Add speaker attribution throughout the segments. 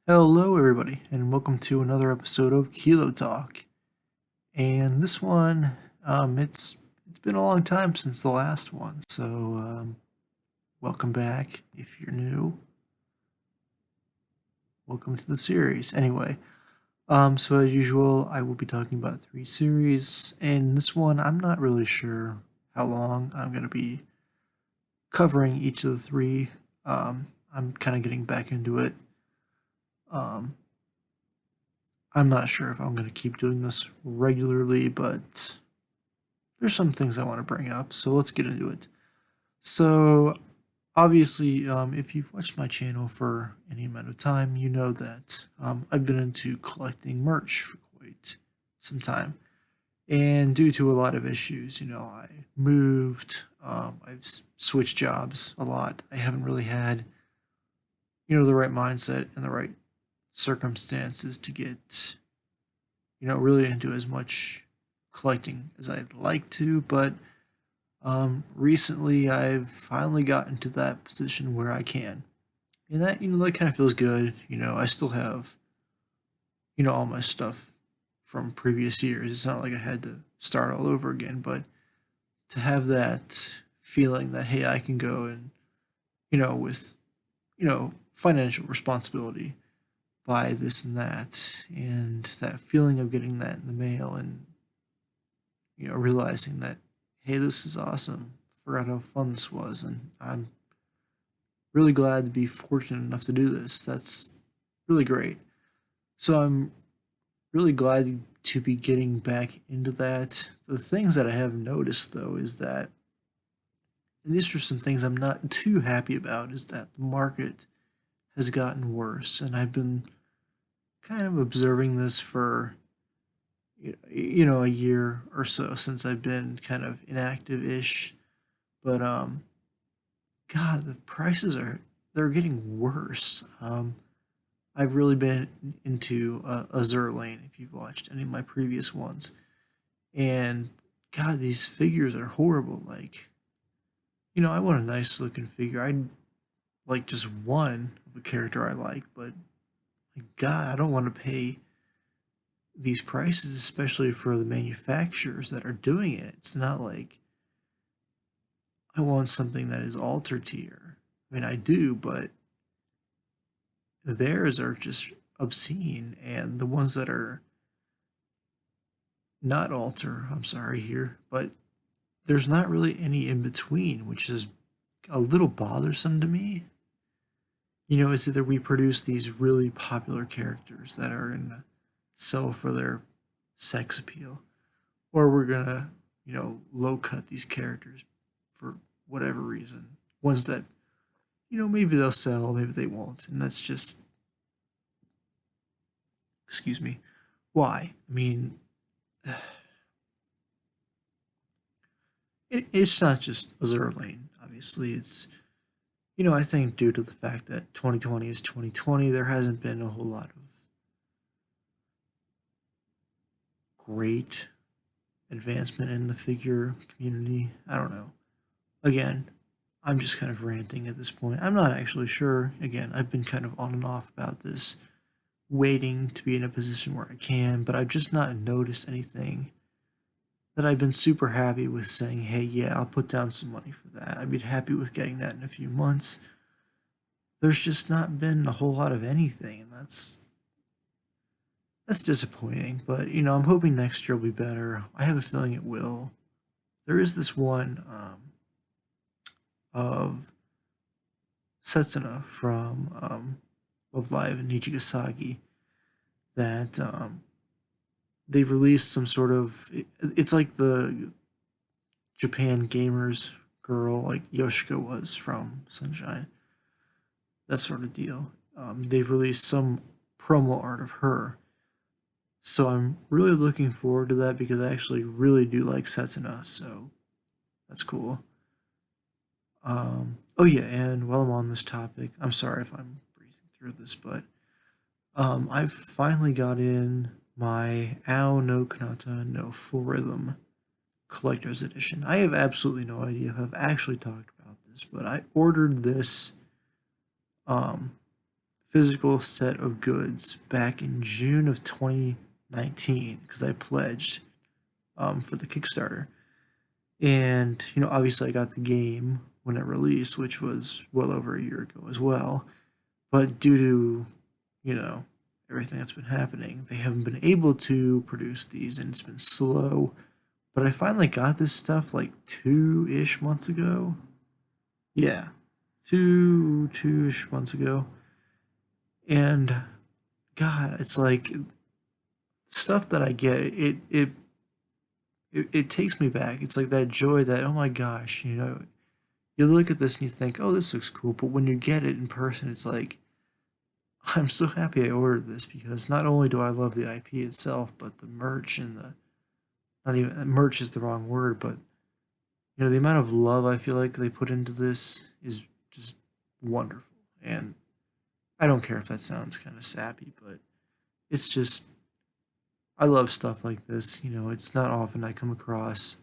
Speaker 1: Hello, everybody, and welcome to another episode of Keelloo Talk. And this one, it's been a long time since the last one, so welcome back if you're new. Welcome to the series. Anyway, so as usual, I will be talking about three series, and this one, I'm not really sure how long I'm going to be covering each of the three. I'm kind of getting back into it. Um, I'm not sure if I'm going to keep doing this regularly, but there's some things I want to bring up, so let's get into it. So, obviously, if you've watched my channel for any amount of time, you know that I've been into collecting merch for quite some time. And due to a lot of issues, I moved, I've switched jobs a lot. I haven't really had, the right mindset and the right circumstances to get really into as much collecting as I'd like to, but recently I've finally gotten to that position where I can. And that kind of feels good. I still have, all my stuff from previous years. It's not like I had to start all over again, but to have that feeling that, hey, I can go and, with, financial responsibility, buy this and that, and that feeling of getting that in the mail and realizing that, hey, this is awesome. Forgot how fun this was, and I'm really glad to be fortunate enough to do this. That's really great. So I'm really glad to be getting back into that. The things that I have noticed though is that, and these are some things I'm not too happy about, is that the market has gotten worse, and I've been kind of observing this for a year or so since I've been kind of inactive-ish. But God, the prices they're getting worse. I've really been into Azur Lane if you've watched any of my previous ones, and God, these figures are horrible. Like, I want a nice looking figure. I'd like just one of a character I like, but like, God, I don't want to pay these prices, especially for the manufacturers that are doing it. It's not like I want something that is altar tier. I mean, I do, but theirs are just obscene, and the ones that are not altar, I'm sorry here, but there's not really any in between, which is a little bothersome to me. It's either we produce these really popular characters that are in sell for their sex appeal, or we're gonna, low cut these characters for whatever reason. Ones that, maybe they'll sell, maybe they won't, and that's just, excuse me, why? I mean, it's not just Azure Lane. Obviously, it's I think due to the fact that 2020 is 2020, there hasn't been a whole lot of great advancement in the figure community. I don't know. Again, I'm just kind of ranting at this point. I'm not actually sure. Again, I've been kind of on and off about this, waiting to be in a position where I can, but I've just not noticed anything that I've been super happy with saying, hey, yeah, I'll put down some money for that. I'd be happy with getting that in a few months. There's just not been a whole lot of anything, and that's disappointing. But I'm hoping next year will be better. I have a feeling it will. There is this one of Setsuna from Love Live and Nijigasagi that they've released some sort of. It's like the Japan Gamers girl, like Yoshiko was from Sunshine. That sort of deal. They've released some promo art of her. So I'm really looking forward to that because I actually really do like Setsuna, so that's cool. Oh yeah, and while I'm on this topic, I'm sorry if I'm breezing through this, but I've finally got in my Ao no Kanata no Full Rhythm Collector's Edition. I have absolutely no idea if I've actually talked about this, but I ordered this um, physical set of goods back in June of 2019 because I pledged for the Kickstarter. And, obviously I got the game when it released, which was well over a year ago as well. But due to, you know, everything that's been happening, they haven't been able to produce these and it's been slow. But I finally got this stuff like 2-ish months ago. Yeah, two-ish months ago. And God, it's like stuff that I get, it takes me back. It's like that joy that, oh my gosh, you look at this and you think, oh, this looks cool. But when you get it in person, it's like, I'm so happy I ordered this because not only do I love the IP itself, but the merch and not even, merch is the wrong word, but, the amount of love I feel like they put into this is just wonderful. And I don't care if that sounds kind of sappy, but it's just, I love stuff like this. It's not often I come across,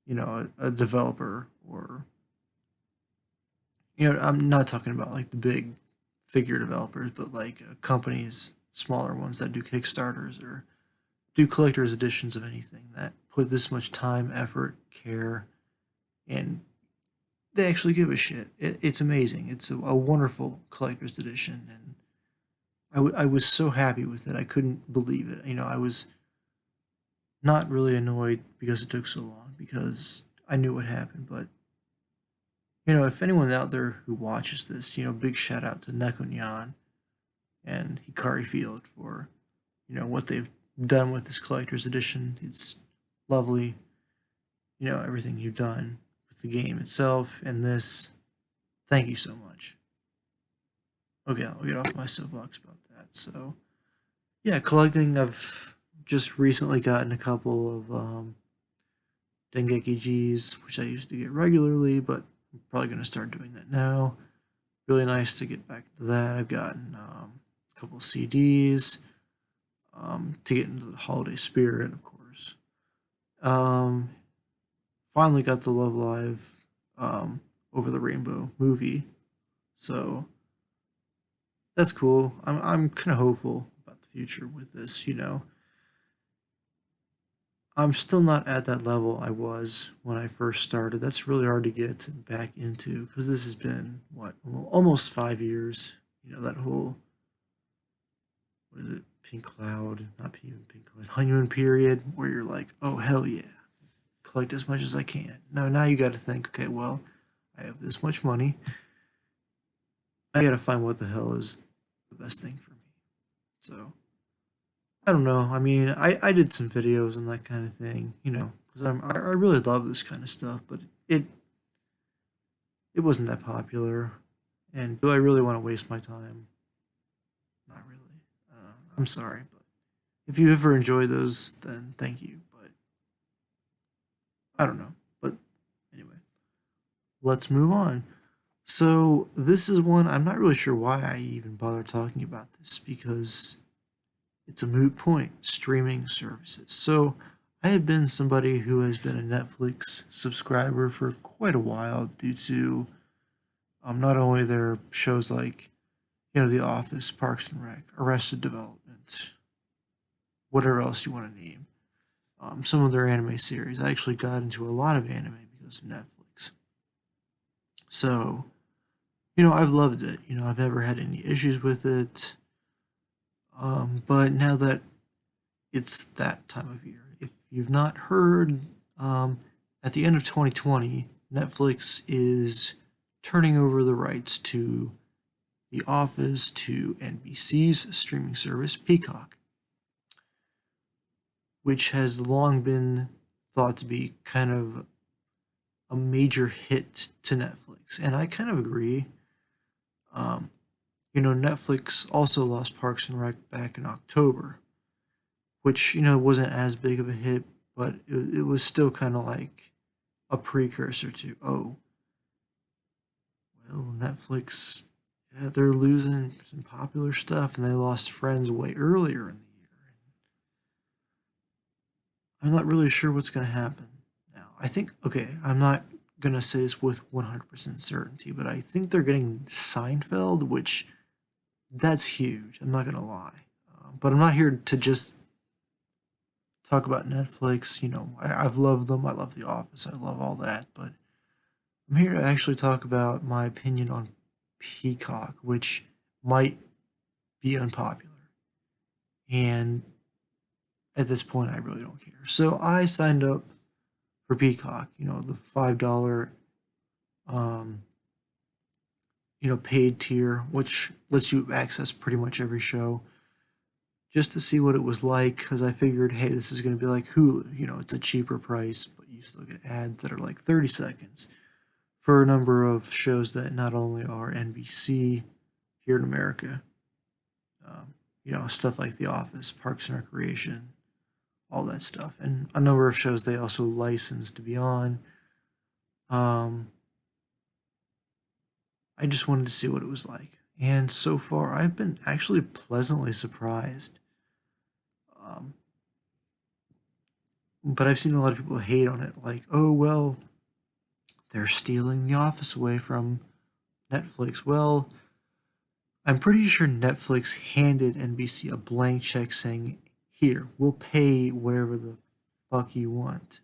Speaker 1: a developer or, I'm not talking about like the big figure developers, but like companies, smaller ones that do Kickstarters or do collector's editions of anything that put this much time, effort, care, and they actually give a shit. It's amazing. It's a wonderful collector's edition, and I was so happy with it. I couldn't believe it. I was not really annoyed because it took so long because I knew what happened. But if anyone out there who watches this, big shout out to Nekonyan and Hikari Field for what they've done with this collector's edition. It's lovely. Everything you've done with the game itself and this. Thank you so much. Okay, I'll get off my soapbox about that. So yeah, collecting. I've just recently gotten a couple of Dengeki G's, which I used to get regularly, but I'm probably going to start doing that now. Really nice to get back to that. I've gotten a couple of CDs to get into the holiday spirit, of course. Um, Finally got the Love Live Over the Rainbow movie, so that's cool. I'm kind of hopeful about the future with this. I'm still not at that level I was when I first started. That's really hard to get back into because this has been what almost 5 years. That whole what is it, Pink Cloud, not Pink Cloud, honeymoon period where you're like, oh hell yeah, collect as much as I can. Now you got to think, okay, well, I have this much money. I got to find what the hell is the best thing for me. So I don't know. I mean, I did some videos and that kind of thing, because I really love this kind of stuff, but it it wasn't that popular. And do I really want to waste my time? Not really. I'm sorry, but if you ever enjoy those, then thank you. But I don't know. But anyway, let's move on. So this is one I'm not really sure why I even bother talking about this because it's a moot point. Streaming services. So I have been somebody who has been a Netflix subscriber for quite a while due to not only their shows like The Office, Parks and Rec, Arrested Development, whatever else you want to name. Some of their anime series. I actually got into a lot of anime because of Netflix. So, I've loved it. I've never had any issues with it. But now that it's that time of year, if you've not heard, at the end of 2020, Netflix is turning over the rights to The Office to NBC's streaming service, Peacock, which has long been thought to be kind of a major hit to Netflix. And I kind of agree. Um, Netflix also lost Parks and Rec back in October, which, wasn't as big of a hit, but it was still kind of like a precursor to, oh, well, Netflix, yeah, they're losing some popular stuff and they lost Friends way earlier in the year. I'm not really sure what's going to happen now. I think, okay, I'm not going to say this with 100% certainty, but I think they're getting Seinfeld, which that's huge. I'm not gonna lie, but I'm not here to just talk about Netflix. I've loved them. I love The Office. I love all that, but I'm here to actually talk about my opinion on Peacock, which might be unpopular. And at this point, I really don't care. So I signed up for Peacock, the $5, um, paid tier, which lets you access pretty much every show, just to see what it was like. Because I figured, hey, this is going to be like Hulu. It's a cheaper price, but you still get ads that are like 30 seconds for a number of shows that not only are NBC here in America, stuff like The Office, Parks and Recreation, all that stuff, and a number of shows they also license to be on. Um, I just wanted to see what it was like, and so far I've been actually pleasantly surprised. Um, but I've seen a lot of people hate on it, like, oh well, they're stealing The Office away from Netflix. Well, I'm pretty sure Netflix handed NBC a blank check saying, here, we'll pay whatever the fuck you want.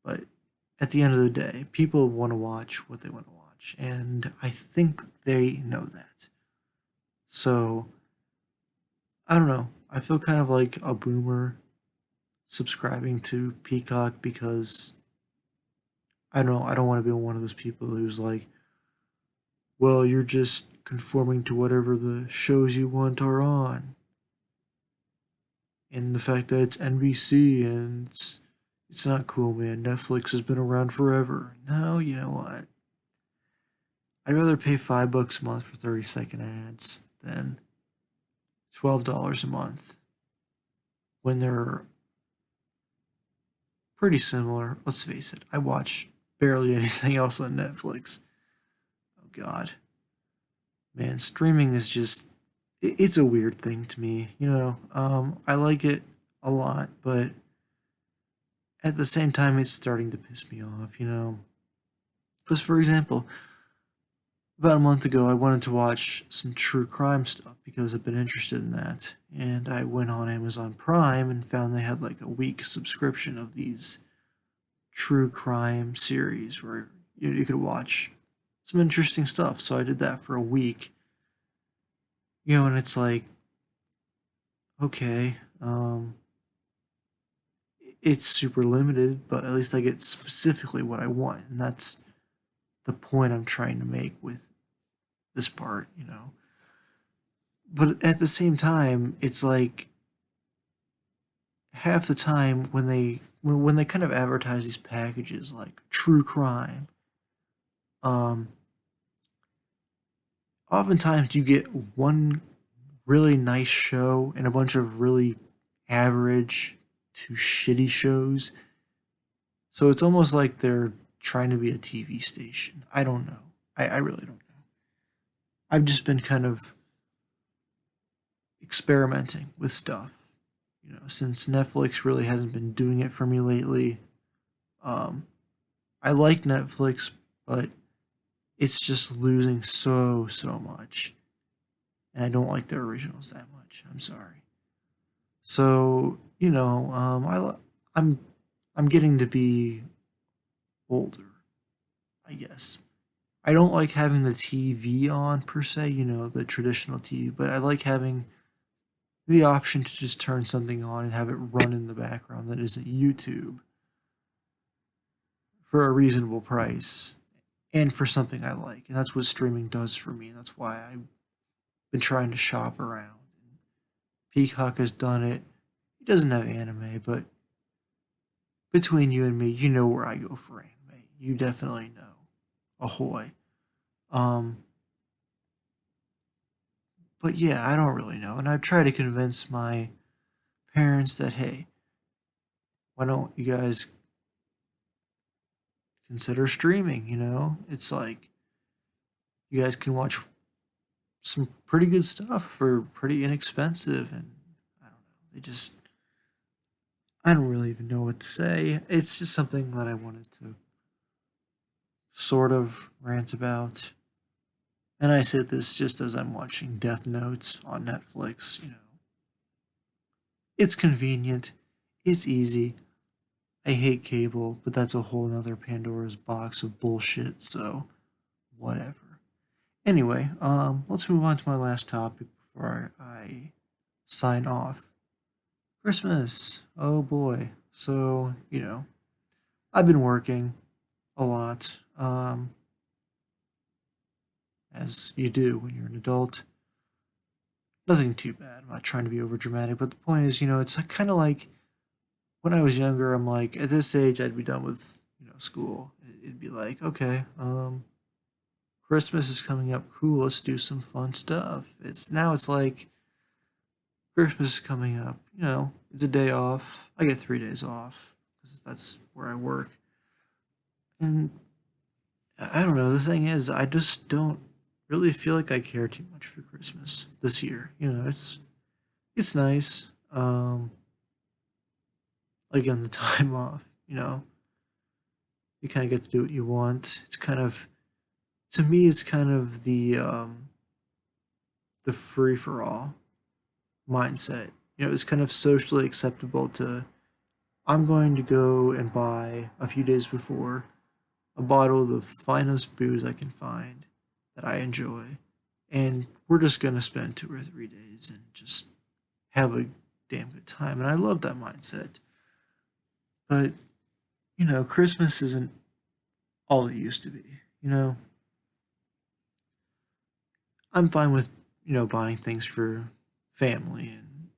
Speaker 1: But at the end of the day, people want to watch what they want to watch, and I think they know that. So, I don't know. I feel kind of like a boomer subscribing to Peacock because I don't know, I don't want to be one of those people who's like, well, you're just conforming to whatever the shows you want are on. And the fact that it's NBC and it's not cool, man. Netflix has been around forever. No, you know what? I'd rather pay $5 a month for 30-second ads than $12 a month when they're pretty similar. Let's face it, I watch barely anything else on Netflix. Oh god. Man, streaming is just it's a weird thing to me. I like it a lot, but at the same time it's starting to piss me off. Cuz for example, about a month ago, I wanted to watch some true crime stuff because I've been interested in that. And I went on Amazon Prime and found they had like a week subscription of these true crime series where you could watch some interesting stuff. So I did that for a week. And it's like, okay, it's super limited, but at least I get specifically what I want. And that's the point I'm trying to make with this part. But at the same time, it's like half the time when they kind of advertise these packages like true crime, um, oftentimes you get one really nice show and a bunch of really average to shitty shows. So it's almost like they're trying to be a TV station. I don't know. I really don't know. I've just been kind of experimenting with stuff, since Netflix really hasn't been doing it for me lately. Um, I like Netflix, but it's just losing so much, and I don't like their originals that much. I'm sorry. So I'm I'm getting to be older, I guess. I don't like having the TV on per se, the traditional TV, but I like having the option to just turn something on and have it run in the background that isn't YouTube for a reasonable price and for something I like. And that's what streaming does for me. That's why I've been trying to shop around. Peacock has done it. He doesn't have anime, but between you and me, you know where I go for anime. You definitely know. Ahoy. Um, but yeah, I don't really know. And I've tried to convince my parents that, hey, why don't you guys consider streaming? It's like you guys can watch some pretty good stuff for pretty inexpensive, and I don't know. I don't really even know what to say. It's just something that I wanted to sort of rant about. And I say this just as I'm watching Death Note on Netflix. It's convenient, it's easy. I hate cable, but that's a whole nother Pandora's box of bullshit, so whatever. Anyway, let's move on to my last topic before I sign off. Christmas. Oh boy. So, I've been working a lot, as you do when you're an adult. Nothing too bad. I'm not trying to be over dramatic, but the point is, it's kind of like when I was younger, I'm like, at this age, I'd be done with, school. It'd be like, okay, Christmas is coming up. Cool, let's do some fun stuff. It's like Christmas is coming up. It's a day off. I get 3 days off because that's where I work. And I don't know. The thing is, I just don't really feel like I care too much for Christmas this year. It's nice. Again, the time off. You kind of get to do what you want. It's kind of to me, it's kind of the free for all mindset. It's kind of socially acceptable to I'm going to go and buy a few days before a bottle of the finest booze I can find that I enjoy, and we're just gonna spend 2 or 3 days and just have a damn good time. And I love that mindset. But Christmas isn't all it used to be. You know, I'm fine with buying things for family and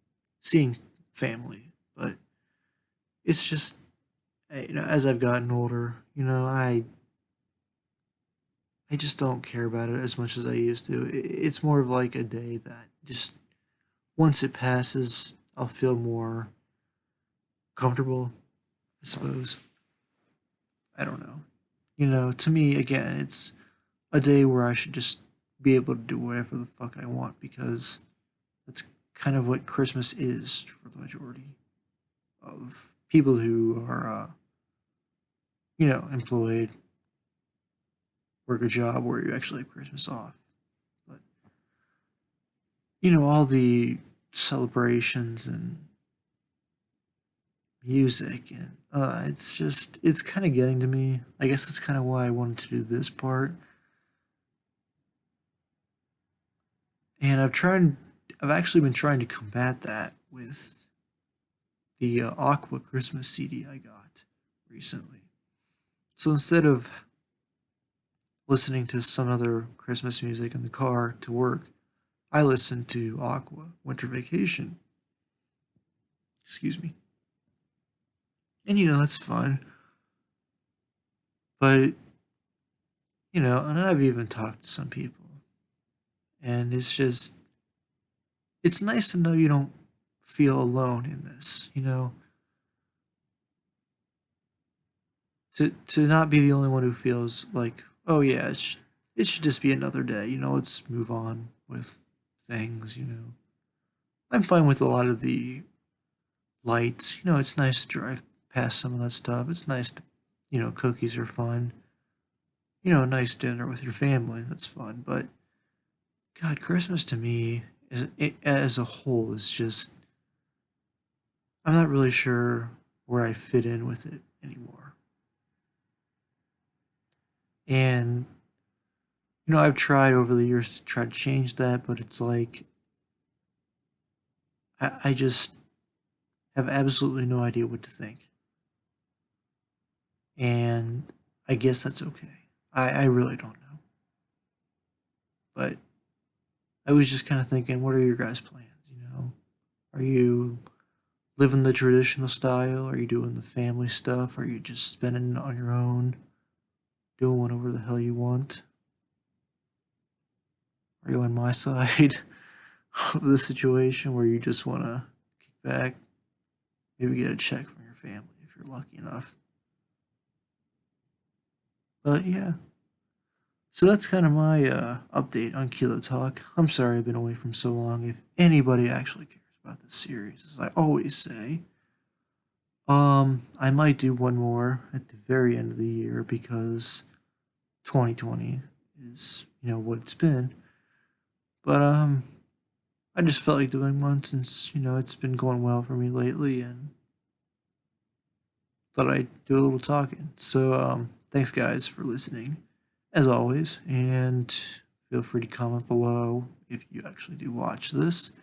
Speaker 1: seeing family, but it's just as I've gotten older, I just don't care about it as much as I used to. It's more of like a day that just once it passes, I'll feel more comfortable, I suppose. I don't know. To me, again, it's a day where I should just be able to do whatever the fuck I want because that's kind of what Christmas is for the majority of people who are, employed, work a job where you actually have Christmas off. But, all the celebrations and music and it's kind of getting to me. I guess that's kind of why I wanted to do this part. And I've actually been trying to combat that with the Aqua Christmas CD I got recently. So instead of listening to some other Christmas music in the car to work, I listen to Aqua Winter Vacation. Excuse me. And that's fun. But, and I've even talked to some people. And it's nice to know you don't feel alone in this, to not be the only one who feels like, oh yeah, it should just be another day, let's move on with things. I'm fine with a lot of the lights, it's nice to drive past some of that stuff. It's nice to, cookies are fun. A nice dinner with your family, that's fun. But God, Christmas to me, as a whole, is just, I'm not really sure where I fit in with it anymore. And, I've tried over the years to try to change that, but it's like, I just have absolutely no idea what to think. And I guess that's okay. I really don't know. But I was just kind of thinking, what are your guys' plans? Are you living the traditional style? Are you doing the family stuff? Are you just spending it on your own, doing whatever the hell you want? Are you on my side of the situation where you just want to kick back, maybe get a check from your family if you're lucky enough? But yeah, so that's kind of my update on Keelloo Talk. I'm sorry I've been away from so long. If anybody actually cares about this series, as I always say, I might do one more at the very end of the year because 2020 is what it's been. But I just felt like doing one since it's been going well for me lately, and thought I'd do a little talking. So thanks guys for listening, as always, and feel free to comment below if you actually do watch this.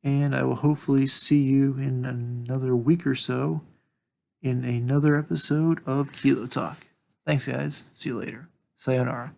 Speaker 1: And I will hopefully see you in another week or so in another episode of Keelloo Talk. Thanks, guys. See you later. Sayonara.